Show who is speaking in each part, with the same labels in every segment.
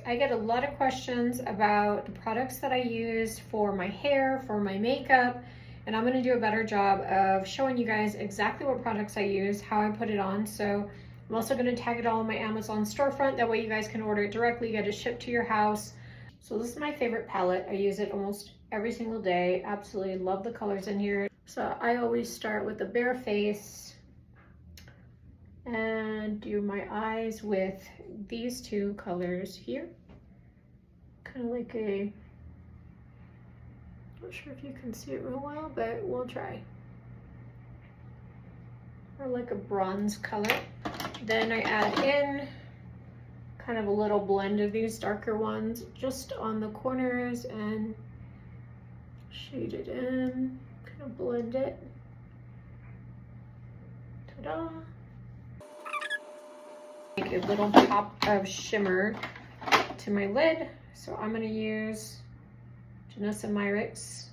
Speaker 1: I get a lot of questions about the products that I use for my hair, for my makeup, and I'm gonna do a better job of showing you guys exactly what products I use, how I put it on. So I'm also gonna tag it all on my Amazon storefront. That way you guys can order it directly, get it shipped to your house. So this is my favorite palette. I use it almost every single day. Absolutely love the colors in here. So I always start with the bare face and do my eyes with these two colors here. Kind of like a, not sure if you can see it real well, but we'll try. Or like a bronze color. Then I add in kind of a little blend of these darker ones just on the corners and shade it in, kind of blend it. Ta-da! Make a little pop of shimmer to my lid. So I'm gonna use Janessa Myricks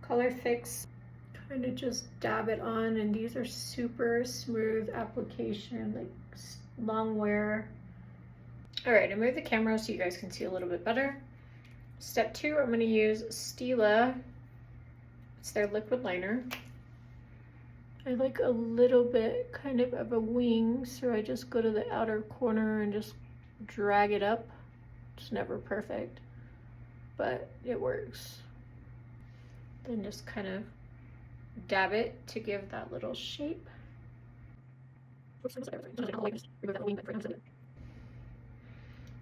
Speaker 1: Color Fix. Kind of just dab it on, and these are super smooth application, like long wear. All right, I moved the camera so you guys can see a little bit better. Step 2, I'm gonna use Stila. It's their liquid liner. I like a little bit kind of a wing, so I just go to the outer corner and just drag it up. It's never perfect, but it works. Then just kind of dab it to give that little shape.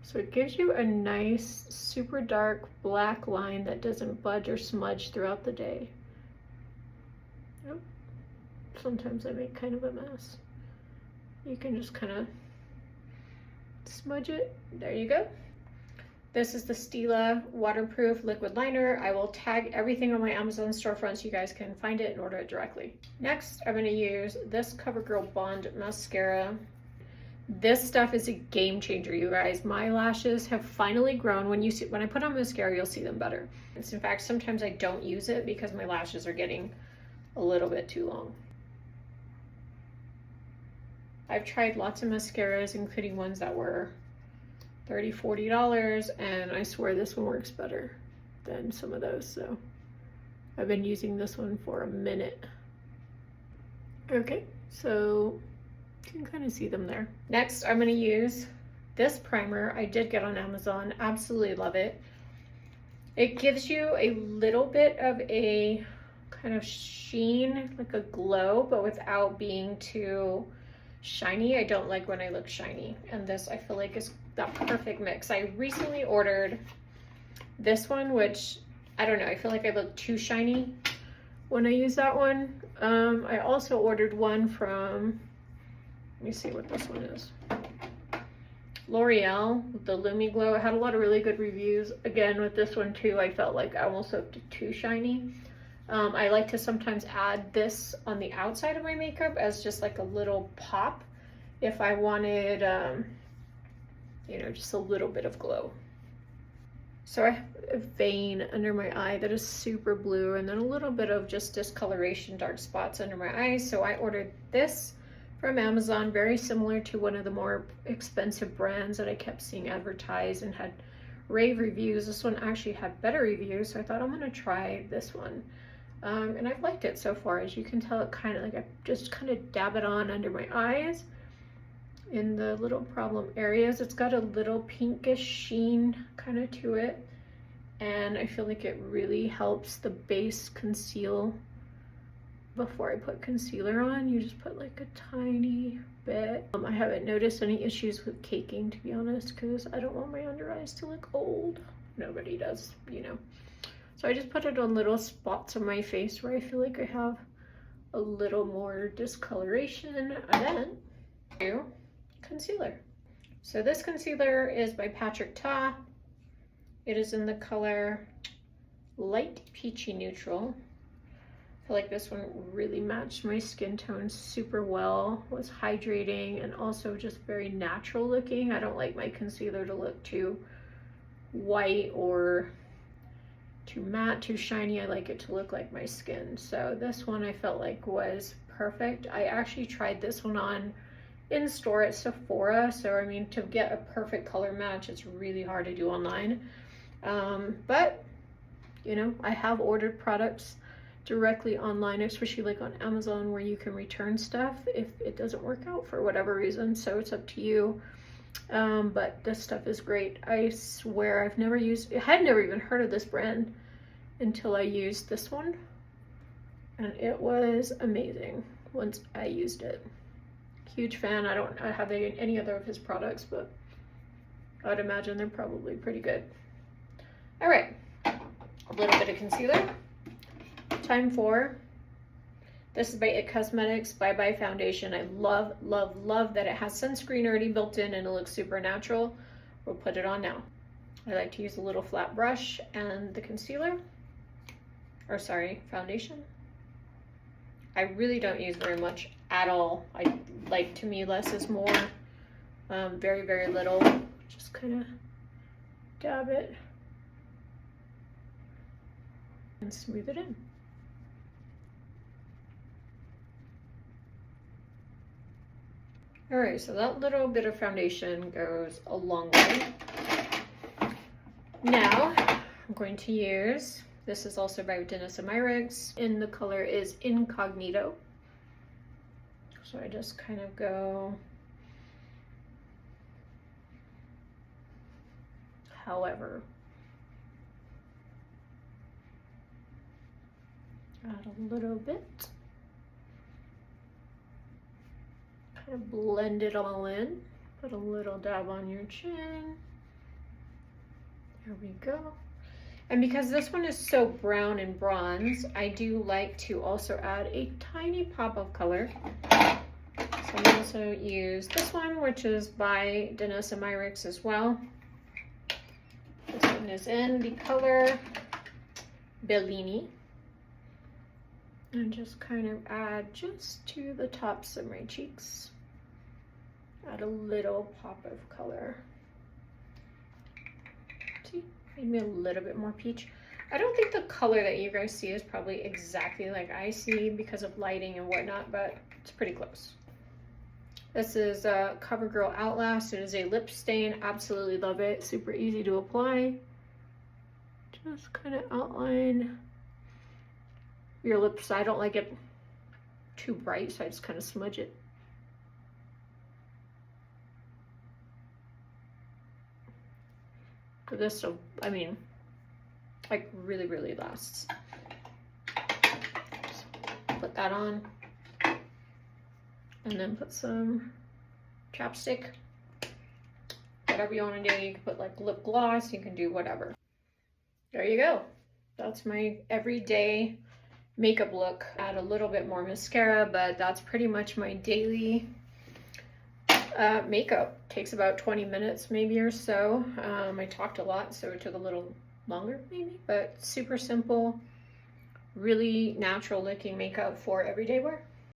Speaker 1: So it gives you a nice, super dark black line that doesn't budge or smudge throughout the day. Yep. Sometimes I make kind of a mess. You can just kind of smudge it. There you go. This is the Stila waterproof liquid liner. I will tag everything on my Amazon storefront so you guys can find it and order it directly. Next, I'm gonna use this CoverGirl Bond mascara. This stuff is a game changer, you guys. My lashes have finally grown. When I put on mascara, you'll see them better. In fact, sometimes I don't use it because my lashes are getting a little bit too long. I've tried lots of mascaras, including ones that were $30, $40, and I swear this one works better than some of those. So I've been using this one for a minute. Okay, so you can kind of see them there. Next, I'm gonna use this primer I did get on Amazon. Absolutely love it. It gives you a little bit of a kind of sheen, like a glow, but without being too shiny. I don't like when I look shiny, and this I feel like is that perfect mix. I recently ordered this one, which I don't know, I feel like I look too shiny when I use that one. I also ordered one from, let me see what this one is, L'Oreal, the Lumi Glow. It had a lot of really good reviews. Again, with this one too, I felt like I almost looked too shiny. I like to sometimes add this on the outside of my makeup as just like a little pop if I wanted, you know, just a little bit of glow. So I have a vein under my eye that is super blue, and then a little bit of just discoloration, dark spots under my eyes. So I ordered this from Amazon, very similar to one of the more expensive brands that I kept seeing advertised and had rave reviews. This one actually had better reviews, so I thought I'm gonna try this one. And I've liked it so far. As you can tell, it kind of like, I just kind of dab it on under my eyes in the little problem areas. It's got a little pinkish sheen kind of to it, and I feel like it really helps the base conceal. Before I put concealer on, you just put like a tiny bit. I haven't noticed any issues with caking, to be honest, because I don't want my under eyes to look old. Nobody does, you know. So I just put it on little spots on my face where I feel like I have a little more discoloration, and then do concealer. So this concealer is by Patrick Ta. It is in the color Light Peachy Neutral. I feel like this one really matched my skin tone super well, was hydrating and also just very natural looking. I don't like my concealer to look too white or too matte, too shiny. I like it to look like my skin. So this one I felt like was perfect. I actually tried this one on in store at Sephora. So I mean, to get a perfect color match, it's really hard to do online. But you know, I have ordered products directly online, especially like on Amazon, where you can return stuff if it doesn't work out for whatever reason. So it's up to you. But this stuff is great. I swear I had never even heard of this brand until I used this one, and it was amazing once I used it. Huge fan. I don't have any other of his products, but I'd imagine they're probably pretty good. All right, a little bit of concealer. Time for, this is by IT Cosmetics Bye Bye Foundation. I love, love, love that it has sunscreen already built in and it looks super natural. We'll put it on now. I like to use a little flat brush and the concealer, or sorry, foundation. I really don't use very much at all. I like, to me, less is more. Very, very little. Just kind of dab it and smooth it in. All right, so that little bit of foundation goes a long way. Now, I'm going to use, this is also by Danessa Myricks, and the color is Incognito. So I just kind of go however. Add a little bit. Kind of blend it all in. Put a little dab on your chin. There we go. And because this one is so brown and bronze, I do like to also add a tiny pop of color. So I'm also use this one, which is by Danessa Myricks as well. This one is in the color Bellini. And just kind of add just to the tops of my cheeks. Add a little pop of color. See, maybe a little bit more peach. I don't think the color that you guys see is probably exactly like I see because of lighting and whatnot, but it's pretty close. This is CoverGirl Outlast. It is a lip stain. Absolutely love it. Super easy to apply. Just kind of outline your lips. I don't like it too bright, so I just kind of smudge it. But this, so I mean, like really, really lasts. Just put that on, and then put some chapstick. Whatever you want to do. You can put like lip gloss. You can do whatever. There you go. That's my everyday makeup look. Add a little bit more mascara, but that's pretty much my daily makeup. Takes about 20 minutes maybe or so. I talked a lot, so it took a little longer maybe, but super simple, really natural looking makeup for everyday wear.